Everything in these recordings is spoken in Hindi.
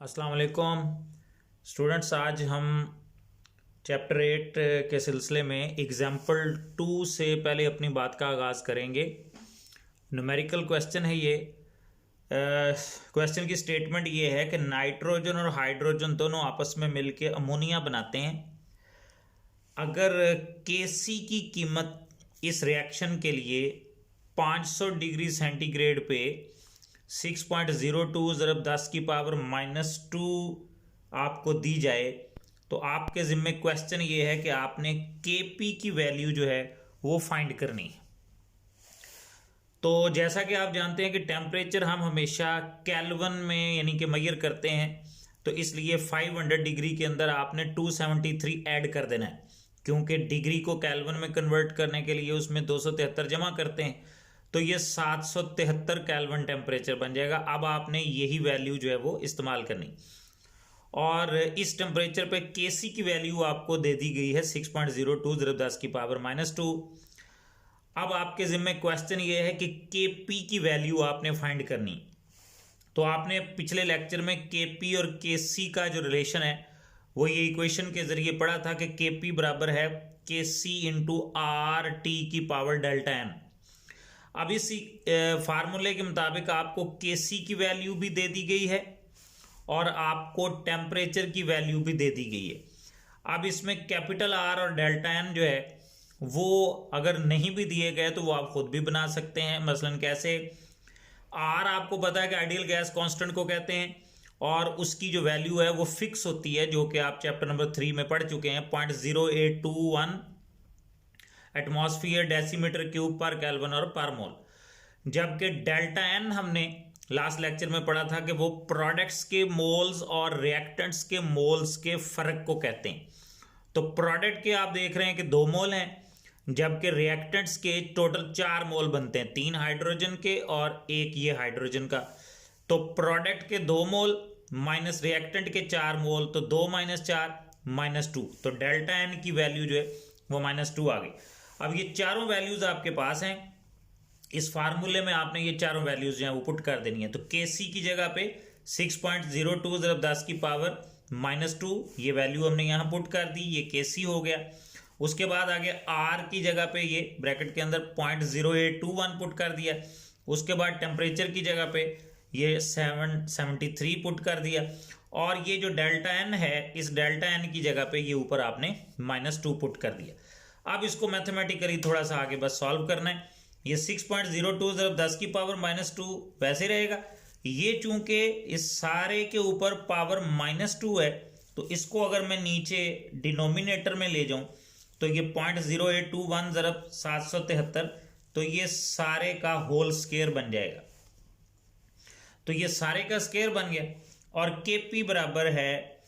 अस्सलाम वालेकुम स्टूडेंट्स। आज हम चैप्टर 8 के सिलसिले में एग्जाम्पल 2 से पहले अपनी बात का आगाज़ करेंगे। न्यूमेरिकल क्वेश्चन है ये। क्वेश्चन की स्टेटमेंट ये है कि नाइट्रोजन और हाइड्रोजन दोनों आपस में मिलके अमोनिया बनाते हैं। अगर Kc की कीमत इस रिएक्शन के लिए 500 डिग्री सेंटीग्रेड पे 6.02 ज़रब 10 की पावर -2 आपको दी जाए तो आपके ज़िम्मे क्वेश्चन ये है कि आपने Kp की वैल्यू जो है वो फाइंड करनी है। तो जैसा कि आप जानते हैं कि टेम्परेचर हम हमेशा केल्विन में यानी कि मेजर करते हैं, तो इसलिए 500 डिग्री के अंदर आपने 273 ऐड कर देना है, क्योंकि डिग्री को केल्विन में कन्वर्ट करने के लिए उसमें 273 जमा करते हैं, तो ये 773 केल्विन टेम्परेचर बन जाएगा। अब आपने यही वैल्यू जो है वो इस्तेमाल करनी, और इस टेम्परेचर पे Kc की वैल्यू आपको दे दी गई है 6.02 ज़रब 10 की पावर -2। अब आपके जिम्मे क्वेश्चन ये है कि Kp की वैल्यू आपने फाइंड करनी। तो आपने पिछले लेक्चर में Kp और Kc का जो रिलेशन है वो ये इक्वेशन के जरिए पढ़ा था कि Kp बराबर है Kc इंटू RT की पावर डेल्टा n। अब इस फार्मूले के मुताबिक आपको Kc की वैल्यू भी दे दी गई है और आपको टेम्परेचर की वैल्यू भी दे दी गई है। अब इसमें कैपिटल R और डेल्टा n जो है वो अगर नहीं भी दिए गए तो वो आप खुद भी बना सकते हैं। मसलन कैसे? R आपको पता है कि आइडियल गैस कांस्टेंट को कहते हैं और उसकी जो वैल्यू है वो फिक्स होती है, जो कि आप चैप्टर नंबर 3 में पढ़ चुके हैं, 0.0821 एटमॉस्फेयर डेसीमीटर क्यूब पर केल्विन और पर मोल। जबकि डेल्टा एन हमने लास्ट लेक्चर में पढ़ा था कि वो प्रोडक्ट्स के मोल्स और रिएक्टेंट्स के मोल्स के फर्क को कहते हैं। तो प्रोडक्ट के आप देख रहे हैं कि 2 मोल हैं, जबकि रिएक्टेंट्स के टोटल 4 मोल बनते हैं, 3 हाइड्रोजन के और 1 ये हाइड्रोजन का। तो प्रोडक्ट के 2 मोल माइनस रिएक्टेंट के 4 मोल, तो 2 - 4 -2, तो डेल्टा एन की वैल्यू जो है वो -2 आ गई। अब ये चारों वैल्यूज आपके पास हैं। इस फार्मूले में आपने ये चारों वैल्यूज जो है वो पुट कर देनी है। तो Kc की जगह पे 6.02 ज़रब 10 की पावर -2 ये वैल्यू हमने यहाँ पुट कर दी, ये Kc हो गया। उसके बाद आगे R की जगह पे ये ब्रैकेट के अंदर 0.0821 पुट कर दिया। उसके बाद टेम्परेचर की जगह पे ये 773 पुट कर दिया, और ये जो डेल्टा एन है इस डेल्टा एन की जगह पे ये ऊपर आपने -2 पुट कर दिया। अब इसको मैथमेटिकली थोड़ा सा आगे बस सॉल्व करना है। ये 6.02 ज़रब 10 की पावर -2 वैसे रहेगा, ये चूंकि इस सारे के ऊपर पावर -2 है, तो इसको अगर मैं नीचे डिनोमिनेटर में ले जाऊं तो ये 0.0821 ज़रब 773, तो ये सारे का होल स्क्वायर बन जाएगा। तो ये सारे का स्क्वायर बन गया, और Kp बराबर है,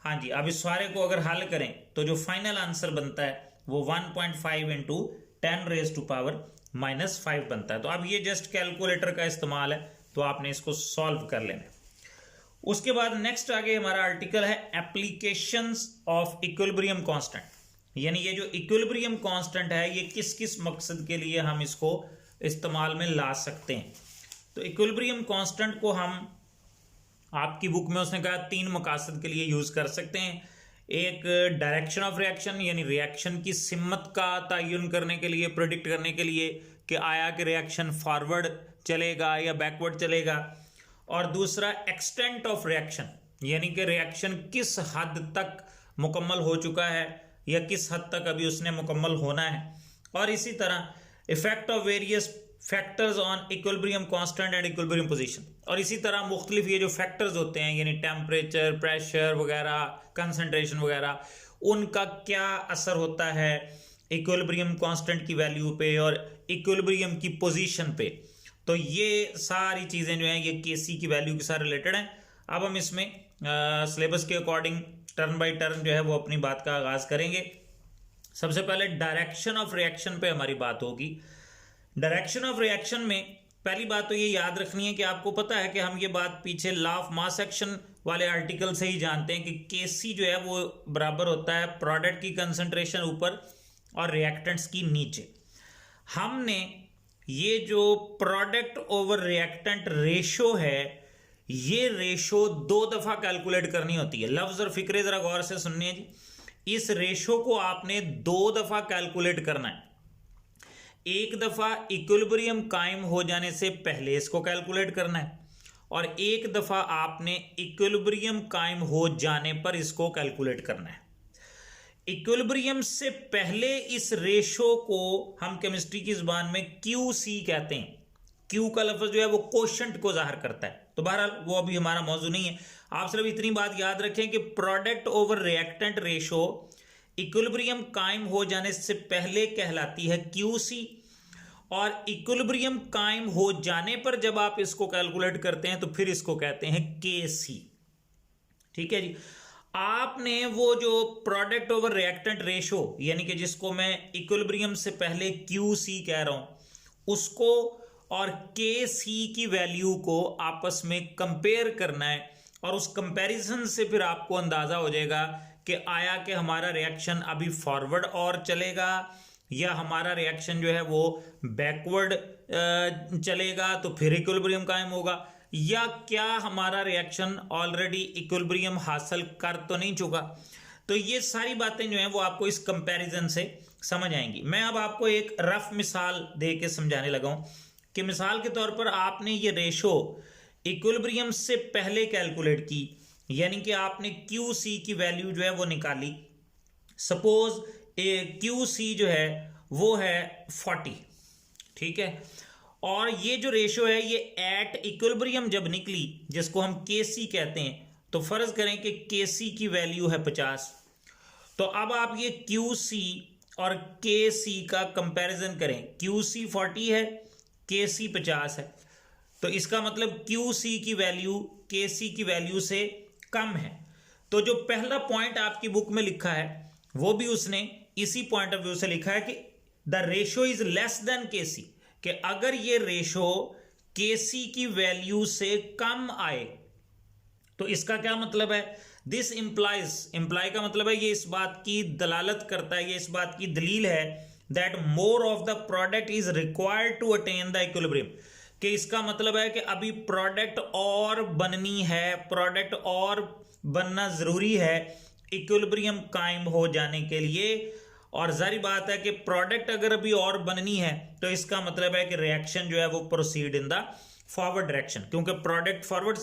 हाँ जी, अब इस सारे को अगर हल करें तो जो फाइनल आंसर बनता है वो 1.5 इंटू 10⁻⁻5 बनता है। तो अब ये जस्ट कैलकुलेटर का इस्तेमाल है, तो आपने इसको सॉल्व कर लेना। उसके बाद नेक्स्ट आगे हमारा आर्टिकल है एप्लीकेशंस ऑफ इक्विलिब्रियम कांस्टेंट, यानी ये जो इक्विलिब्रियम कांस्टेंट है ये किस किस मकसद के लिए हम इसको इस्तेमाल में ला सकते हैं। तो इक्विलिब्रियम कांस्टेंट को हम, आपकी बुक में उसने कहा 3 मकासद के लिए यूज कर सकते हैं। एक डायरेक्शन ऑफ रिएक्शन, यानी रिएक्शन की सिमत का तयन करने के लिए, प्रेडिक्ट करने के लिए कि आया कि रिएक्शन फॉरवर्ड चलेगा या बैकवर्ड चलेगा। और दूसरा एक्सटेंट ऑफ रिएक्शन, यानी कि रिएक्शन किस हद तक मुकम्मल हो चुका है या किस हद तक अभी उसने मुकम्मल होना है। और इसी तरह effect of various factors on equilibrium constant and equilibrium position, और इसी तरह मुख्तलिफ ये जो फैक्टर्स होते हैं यानी टेम्परेचर, प्रेशर वगैरह, कंसंट्रेशन वगैरह, उनका क्या असर होता है इक्विलिब्रियम कांस्टेंट की वैल्यू पे और इक्विलिब्रियम की पोजीशन पे। तो ये सारी चीज़ें जो हैं ये Kc की वैल्यू के साथ रिलेटेड हैं। अब हम इसमें सिलेबस के अकॉर्डिंग टर्न बाई टर्न जो है वो अपनी बात का आगाज़ करेंगे। सबसे पहले डायरेक्शन ऑफ रिएक्शन पे हमारी बात होगी। डायरेक्शन ऑफ रिएक्शन में पहली बात तो ये याद रखनी है कि आपको पता है कि हम ये बात पीछे लॉ ऑफ मास एक्शन वाले आर्टिकल से ही जानते हैं कि Kc जो है वो बराबर होता है प्रोडक्ट की कंसंट्रेशन ऊपर और रिएक्टेंट्स की नीचे। हमने ये जो प्रोडक्ट ओवर रिएक्टेंट रेशो है ये रेशो 2 दफा कैलकुलेट करनी होती है। लफ्ज और फिक्रे जरा गौर से सुनिए जी, इस रेशो को आपने 2 दफा कैलकुलेट करना है। एक दफा इक्विलिब्रियम कायम हो जाने से पहले इसको कैलकुलेट करना है, और एक दफा आपने इक्विलिब्रियम कायम हो जाने पर इसको कैलकुलेट करना है। इक्विलिब्रियम से पहले इस रेशो को हम केमिस्ट्री की जुबान में QC कहते हैं। Q का लफ्ज जो है वो कोशेंट को जाहिर करता है। तो बहरहाल वो अभी हमारा मौजू नहीं है। आप सिर्फ इतनी बात याद रखें कि product over reactant ratio equilibrium कायम हो जाने से पहले कहलाती है QC, और इक्विलिब्रियम कायम हो जाने पर जब आप इसको कैलकुलेट करते हैं तो फिर इसको कहते हैं KC। ठीक है जी। आपने वो जो प्रोडक्ट ओवर रिएक्टेंट रेशो यानी कि जिसको मैं इक्विलिब्रियम से पहले QC कह रहा हूं, उसको और KC की वैल्यू को आपस में कंपेयर करना है, और उस कंपैरिजन से फिर आपको अंदाजा हो जाएगा कि आया कि हमारा रिएक्शन अभी फॉरवर्ड और चलेगा या हमारा रिएक्शन जो है वो बैकवर्ड चलेगा तो फिर इक्विलिब्रियम कायम होगा, या क्या हमारा रिएक्शन ऑलरेडी इक्विलिब्रियम हासिल कर तो नहीं चुका। तो ये सारी बातें जो हैं वो आपको इस कंपैरिजन से समझ आएंगी। मैं अब आपको एक रफ मिसाल दे के समझाने लगा हूं कि मिसाल के तौर पर आपने ये रेशो इक्विलिब्रियम से पहले कैलकुलेट की, यानी कि आपने QC की वैल्यू जो है वो निकाली। सपोज QC जो है वो है 40, ठीक है, और ये जो रेशो है ये एट इक्विलिब्रियम जब निकली, जिसको हम KC कहते हैं, तो फर्ज करें कि KC की वैल्यू है 50। तो अब आप ये QC और KC का कंपैरिजन करें। QC 40 है, KC 50 है, तो इसका मतलब QC की वैल्यू KC की वैल्यू से कम है। तो जो पहला पॉइंट आपकी बुक में लिखा है वो भी उसने इसी पॉइंट ऑफ व्यू से लिखा है कि the ratio is less than KC, कि अगर ये रेशो KC की वैल्यू से कम आए तो इसका क्या मतलब है। दिस इंप्लाई का मतलब है ये इस बात की दलालत करता है, ये इस बात की दलील है that more of the product is required to attain the equilibrium, कि इसका मतलब है कि अभी प्रोडक्ट और बननी है, प्रोडक्ट और बनना जरूरी है इक्विलिब्रियम कायम हो जाने के लिए। और जारी बात है कि प्रोडक्ट अगर अभी और बननी है तो इसका मतलब है कि रिएक्शन जो है वो proceed in the forward direction, क्योंकि प्रोडक्ट फॉरवर्ड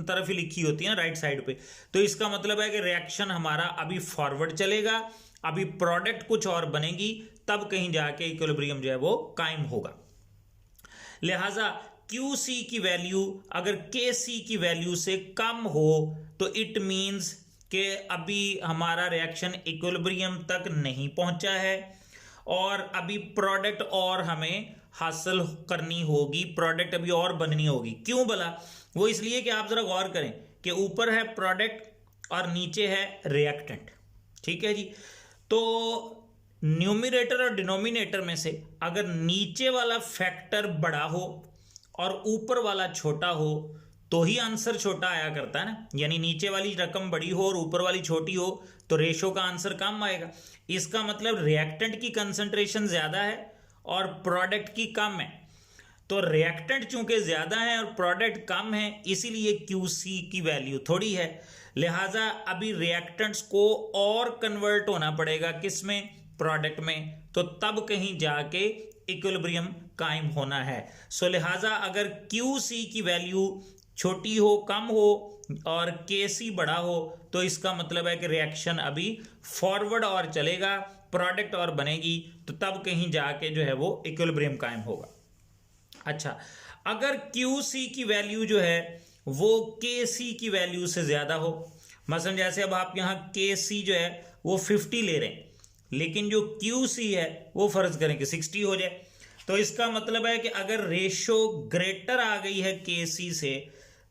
तरफ ही लिखी होती है ना, राइट साइड पे। तो इसका मतलब है कि रिएक्शन हमारा अभी फॉरवर्ड चलेगा, अभी प्रोडक्ट कुछ और बनेगी, तब कहीं जाके इक्विलिब्रियम जो है वो कायम होगा। लिहाजा QC की वैल्यू अगर KC की वैल्यू से कम हो तो इट मींस कि अभी हमारा रिएक्शन इक्विलिब्रियम तक नहीं पहुंचा है और अभी प्रोडक्ट और हमें हासिल करनी होगी, प्रोडक्ट अभी और बननी होगी। क्यों भला? वो इसलिए कि आप जरा गौर करें कि ऊपर है प्रोडक्ट और नीचे है रिएक्टेंट, ठीक है जी। तो न्यूमरेटर और डिनोमिनेटर में से अगर नीचे वाला फैक्टर बड़ा हो और ऊपर वाला छोटा हो तो ही आंसर छोटा आया करता है ना, यानी नीचे वाली रकम बड़ी हो और ऊपर वाली छोटी हो तो रेशो का आंसर कम आएगा। इसका मतलब रिएक्टेंट की कंसंट्रेशन ज्यादा है और प्रोडक्ट की कम है। तो रिएक्टेंट चूंकि ज्यादा है और प्रोडक्ट कम है, इसीलिए QC की वैल्यू थोड़ी है। लिहाजा अभी रिएक्टेंट्स को और कन्वर्ट होना पड़ेगा किसमें? प्रोडक्ट में, तो तब कहीं जाके इक्विलिब्रियम कायम होना है। सो लिहाजा अगर QC की वैल्यू छोटी हो, कम हो और KC बड़ा हो तो इसका मतलब है कि रिएक्शन अभी फॉरवर्ड और चलेगा, प्रोडक्ट और बनेगी, तो तब कहीं जाके जो है वो इक्विलिब्रियम कायम होगा। अच्छा, अगर QC की वैल्यू जो है वो KC की वैल्यू से ज्यादा हो, मसलन जैसे अब आप यहाँ KC जो है वो 50 ले रहे हैं, लेकिन जो QC है वो फर्ज करें कि 60 हो जाए, तो इसका मतलब है कि अगर रेशो ग्रेटर आ गई है KC से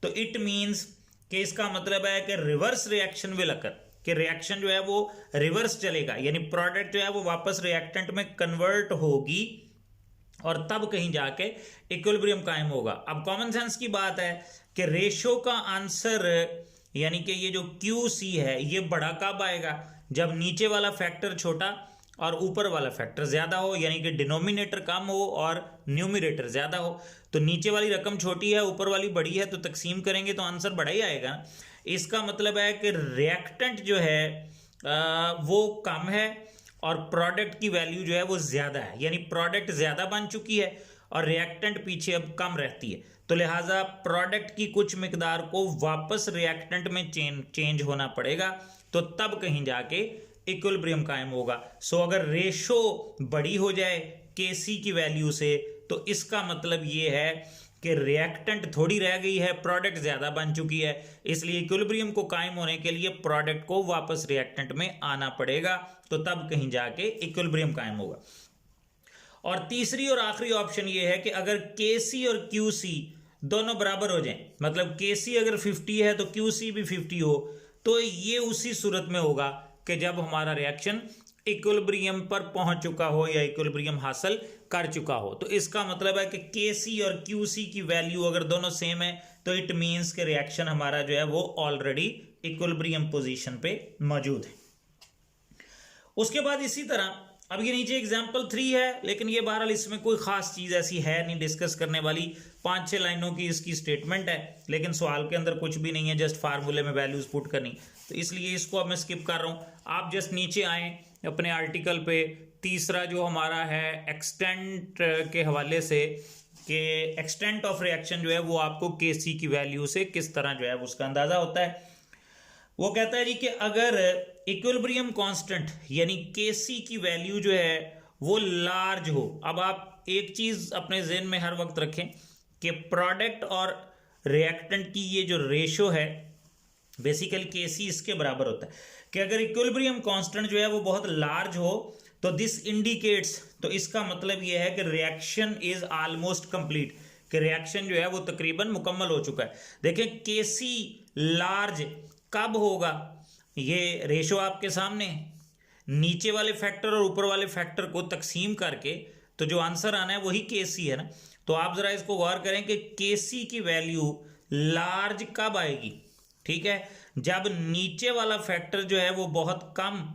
तो इट मींस कि इसका मतलब है कि रिवर्स रिएक्शन विल अकर, कि रिएक्शन जो है वो रिवर्स चलेगा, यानी प्रोडक्ट जो है वो वापस रिएक्टेंट में कन्वर्ट होगी और तब कहीं जाके इक्विलिब्रियम कायम होगा। अब कॉमन सेंस की बात है कि रेशो का आंसर यानी कि ये जो QC है ये बड़ा कब आएगा? जब नीचे वाला फैक्टर छोटा और ऊपर वाला फैक्टर ज़्यादा हो, यानी कि डिनोमिनेटर कम हो और न्यूमिनेटर ज़्यादा हो। तो नीचे वाली रकम छोटी है, ऊपर वाली बड़ी है, तो तकसीम करेंगे तो आंसर बड़ा ही आएगा। इसका मतलब है कि रिएक्टेंट जो है वो कम है और प्रोडक्ट की वैल्यू जो है वो ज़्यादा है, यानी प्रोडक्ट ज़्यादा बन चुकी है और रिएक्टेंट पीछे अब कम रहती है। तो लिहाजा प्रोडक्ट की कुछ मिकदार को वापस रिएक्टेंट में चेंज होना पड़ेगा, तो तब कहीं जाके इक्विलिब्रियम कायम होगा। सो अगर रेशो बड़ी हो जाए केसी की वैल्यू से, तो इसका मतलब ये है कि रिएक्टेंट थोड़ी रह गई है, प्रोडक्ट ज़्यादा बन चुकी है, इसलिए इक्विलिब्रियम को कायम होने के लिए प्रोडक्ट को वापस रिएक्टेंट में आना पड़ेगा, तो तब कहीं जाके इक्विलिब्रियम कायम होगा। और तीसरी और आखिरी ऑप्शन ये है कि अगर केसी और क्यूसी दोनों बराबर हो जाएं, मतलब केसी अगर 50 है तो क्यूसी भी 50 हो, तो ये उसी सूरत में होगा कि जब हमारा रिएक्शन इक्विलिब्रियम पर पहुंच चुका हो या इक्विलिब्रियम हासिल कर चुका हो। तो इसका मतलब है कि केसी और क्यूसी की वैल्यू अगर दोनों सेम है तो इट मीन्स कि रिएक्शन हमारा जो है वो ऑलरेडी इक्विलिब्रियम पोजीशन पे मौजूद है। उसके बाद इसी तरह अब ये नीचे एग्जाम्पल 3 है, लेकिन ये बहरहाल इसमें कोई खास चीज़ ऐसी है नहीं डिस्कस करने वाली, 5-6 लाइनों की इसकी स्टेटमेंट है, लेकिन सवाल के अंदर कुछ भी नहीं है, जस्ट फार्मूले में वैल्यूज पुट करनी, तो इसलिए इसको अब मैं स्किप कर रहा हूँ। आप जस्ट नीचे आए अपने आर्टिकल पे, तीसरा जो हमारा है एक्सटेंट के हवाले से कि एक्सटेंट ऑफ रिएक्शन जो है वो आपको केसी की वैल्यू से किस तरह जो है उसका अंदाज़ा होता है। वो कहता है जी कि अगर इक्विलिब्रियम कांस्टेंट यानी केसी की वैल्यू जो है वो लार्ज हो, अब आप एक चीज़ अपने ज़हन में हर वक्त रखें कि प्रोडक्ट और रिएक्टेंट की ये जो रेशो है बेसिकली केसी इसके बराबर होता है कि अगर इक्विलिब्रियम कांस्टेंट जो है वो बहुत लार्ज हो तो दिस इंडिकेट्स, तो इसका मतलब ये है कि रिएक्शन इज ऑलमोस्ट कंप्लीट, कि रिएक्शन जो है वो तकरीबन मुकम्मल हो चुका है। देखें केसी लार्ज कब होगा, ये रेशो आपके सामने, नीचे वाले फैक्टर और ऊपर वाले फैक्टर को तकसीम करके तो जो आंसर आना है वही केसी है ना। तो आप ज़रा इसको गौर करें कि केसी की वैल्यू लार्ज कब आएगी, ठीक है, जब नीचे वाला फैक्टर जो है वो बहुत कम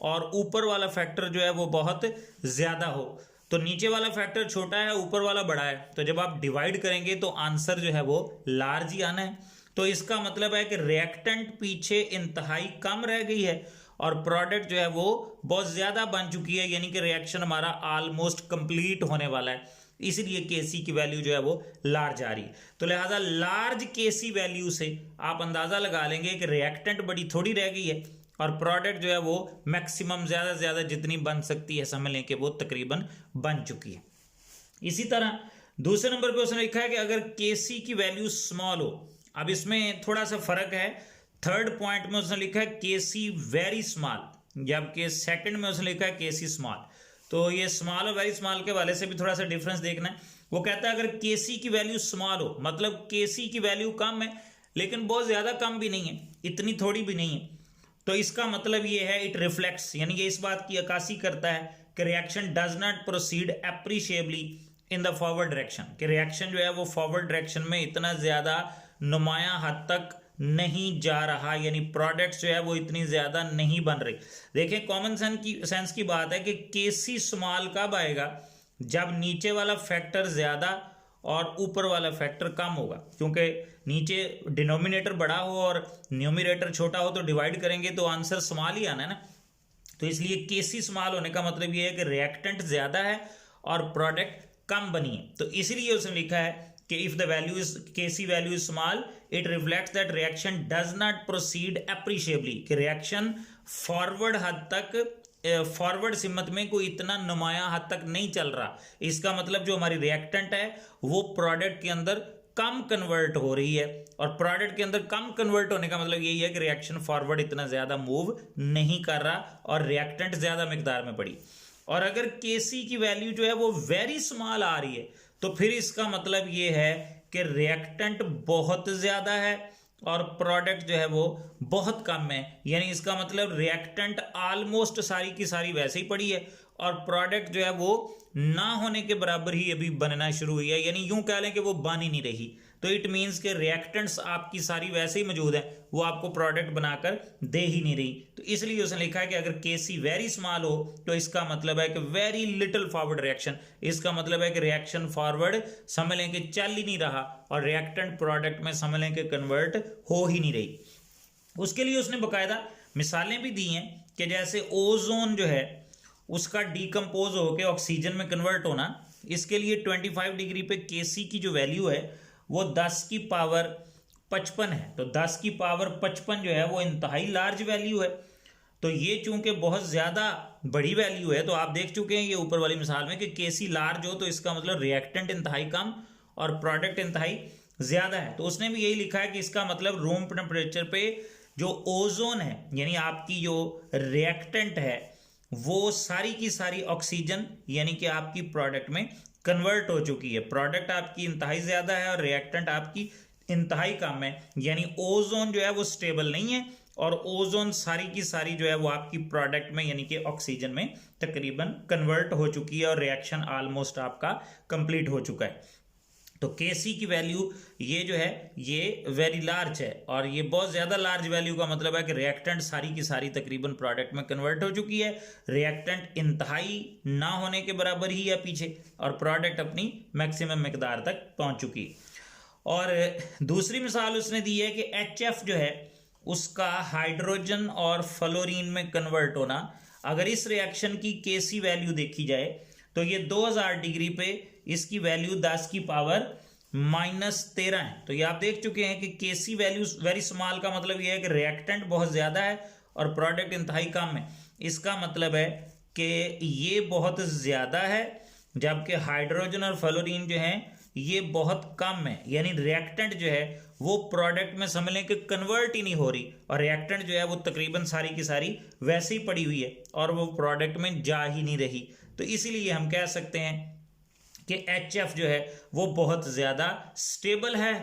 और ऊपर वाला फैक्टर जो है वो बहुत ज़्यादा हो। तो नीचे वाला फैक्टर छोटा है, ऊपर वाला बड़ा है, तो जब आप डिवाइड करेंगे तो आंसर जो है वो लार्ज ही आना है। तो इसका मतलब है कि रिएक्टेंट पीछे इंतहाई कम रह गई है और प्रोडक्ट जो है वो बहुत ज़्यादा बन चुकी है, यानी कि रिएक्शन हमारा ऑलमोस्ट कंप्लीट होने वाला है, इसलिए केसी की वैल्यू जो है वो लार्ज आ रही है। तो लिहाजा लार्ज केसी वैल्यू से आप अंदाज़ा लगा लेंगे कि रिएक्टेंट बड़ी थोड़ी रह गई है और प्रोडक्ट जो है वो मैक्सिमम ज़्यादा से ज़्यादा जितनी बन सकती है समझ लें कि वो तकरीबन बन चुकी है। इसी तरह दूसरे नंबर पे उसने लिखा है कि अगर केसी की वैल्यू स्मॉल हो, अब इसमें थोड़ा सा फर्क है, थर्ड पॉइंट में उसने लिखा है केसी वेरी स्मॉल, जबकि सेकंड में उसने लिखा है केसी स्मॉल। तो ये स्मॉल और वेरी स्मॉल के वाले से भी थोड़ा सा डिफरेंस देखना है। वो कहता है अगर केसी की वैल्यू स्मॉल हो, मतलब केसी की वैल्यू कम है लेकिन बहुत ज़्यादा कम भी नहीं है, इतनी थोड़ी भी नहीं है, तो इसका मतलब ये है इट रिफ्लेक्ट्स, यानी कि इस बात की अक्कासी करता है कि reaction does not proceed appreciably in the forward direction, कि रिएक्शन जो है वो फॉरवर्ड डायरेक्शन में इतना ज़्यादा नुमाया हद तक नहीं जा रहा, यानी प्रोडक्ट्स जो है वो इतनी ज़्यादा नहीं बन रही। देखें कॉमन सेंस की बात है कि केसी स्मॉल कब आएगा, जब नीचे वाला फैक्टर ज़्यादा और ऊपर वाला फैक्टर कम होगा, क्योंकि नीचे डिनोमिनेटर बड़ा हो और न्यूमिनेटर छोटा हो तो डिवाइड करेंगे तो आंसर स्मॉल ही आना है ना। तो इसलिए केसी स्मॉल होने का मतलब ये है कि रिएक्टेंट ज़्यादा है और प्रोडक्ट कम बनी है। तो इसीलिए उसने लिखा है कि if the value is K C value is small it reflects that reaction does not proceed appreciably, कि रिएक्शन फॉरवर्ड हद तक फॉरवर्ड सिमत में कोई इतना नुमाया हद तक नहीं चल रहा। इसका मतलब जो हमारी रिएक्टेंट है वो प्रोडक्ट के अंदर कम कन्वर्ट हो रही है, और प्रोडक्ट के अंदर कम कन्वर्ट होने का मतलब यही है कि रिएक्शन फॉरवर्ड इतना ज़्यादा मूव नहीं कर रहा और रिएक्टेंट ज़्यादा मिकदार में पड़ी। और अगर केसी की वैल्यू जो है वो वेरी स्मॉल आ रही है तो फिर इसका मतलब ये है कि रिएक्टेंट बहुत ज़्यादा है और प्रोडक्ट जो है वो बहुत कम है, यानी इसका मतलब रिएक्टेंट ऑलमोस्ट सारी की सारी वैसे ही पड़ी है और प्रोडक्ट जो है वो ना होने के बराबर ही अभी बनना शुरू हुई है, यानी यूं कह लें कि वो बन ही नहीं रही। तो इट मीन्स के रिएक्टेंट्स आपकी सारी वैसे ही मौजूद है, वो आपको प्रोडक्ट बनाकर दे ही नहीं रही। तो इसलिए उसने लिखा है कि अगर केसी वेरी स्मॉल हो तो इसका मतलब है कि वेरी लिटिल फॉरवर्ड रिएक्शन, इसका मतलब है कि रिएक्शन फॉरवर्ड समझ लें कि चल ही नहीं रहा और रिएक्टेंट प्रोडक्ट में समझ लें कि कन्वर्ट हो ही नहीं रही। उसके लिए उसने बाकायदा मिसालें भी दी हैं कि जैसे ओजोन जो है उसका डीकम्पोज होकर ऑक्सीजन में कन्वर्ट होना, इसके लिए 25 डिग्री पे केसी की जो वैल्यू है वो 10 की पावर 55 है। तो 10 की पावर 55 जो है वो इंतहाई लार्ज वैल्यू है। तो ये चूंकि बहुत ज़्यादा बड़ी वैल्यू है, तो आप देख चुके हैं ये ऊपर वाली मिसाल में कि केसी लार्ज हो तो इसका मतलब रिएक्टेंट इंतहाई कम और प्रोडक्ट इंतहाई ज़्यादा है। तो उसने भी यही लिखा है कि इसका मतलब रूम टेम्परेचर पे जो ओजोन है यानी आपकी जो रिएक्टेंट है वो सारी की सारी ऑक्सीजन यानी कि आपकी प्रोडक्ट में कन्वर्ट हो चुकी है। प्रोडक्ट आपकी इंतहाई ज़्यादा है और रिएक्टेंट आपकी इंतहाई कम है, यानी ओजोन जो है वो स्टेबल नहीं है और ओजोन सारी की सारी जो है वो आपकी प्रोडक्ट में यानी कि ऑक्सीजन में तकरीबन कन्वर्ट हो चुकी है और रिएक्शन ऑलमोस्ट आपका कंप्लीट हो चुका है। तो केसी की वैल्यू ये जो है ये वेरी लार्ज है और ये बहुत ज़्यादा लार्ज वैल्यू का मतलब है कि रिएक्टेंट सारी की सारी तकरीबन प्रोडक्ट में कन्वर्ट हो चुकी है, रिएक्टेंट इंतहाई ना होने के बराबर ही है पीछे और प्रोडक्ट अपनी मैक्सिमम मिकदार तक पहुंच चुकी है। और दूसरी मिसाल उसने दी है कि HF जो है उसका हाइड्रोजन और फ्लोरीन में कन्वर्ट होना, अगर इस रिएक्शन की केसी वैल्यू देखी जाए तो ये 2000 डिग्री पे इसकी वैल्यू 10 की पावर -13 है। तो ये आप देख चुके हैं कि केसी वैल्यू वेरी स्मॉल का मतलब ये है कि रिएक्टेंट बहुत ज़्यादा है और प्रोडक्ट इंतहाई कम है। इसका मतलब है कि ये बहुत ज़्यादा है जबकि हाइड्रोजन और फ्लोरीन जो है ये बहुत कम है, यानी रिएक्टेंट जो है वो प्रोडक्ट में समझ लें कि कन्वर्ट ही नहीं हो रही और रिएक्टेंट जो है वो तकरीबन सारी की सारी वैसे ही पड़ी हुई है और वो प्रोडक्ट में जा ही नहीं रही। तो इसीलिए हम कह सकते हैं कि HF जो है वो बहुत ज़्यादा स्टेबल है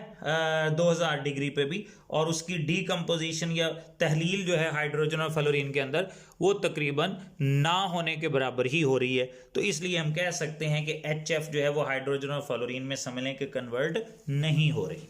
2000 डिग्री पे भी और उसकी डीकम्पोजिशन या तहलील जो है हाइड्रोजन और फ्लोरीन के अंदर वो तकरीबन ना होने के बराबर ही हो रही है। तो इसलिए हम कह सकते हैं कि HF जो है वो हाइड्रोजन और फ्लोरीन में समझ लें कि कन्वर्ट नहीं हो रही।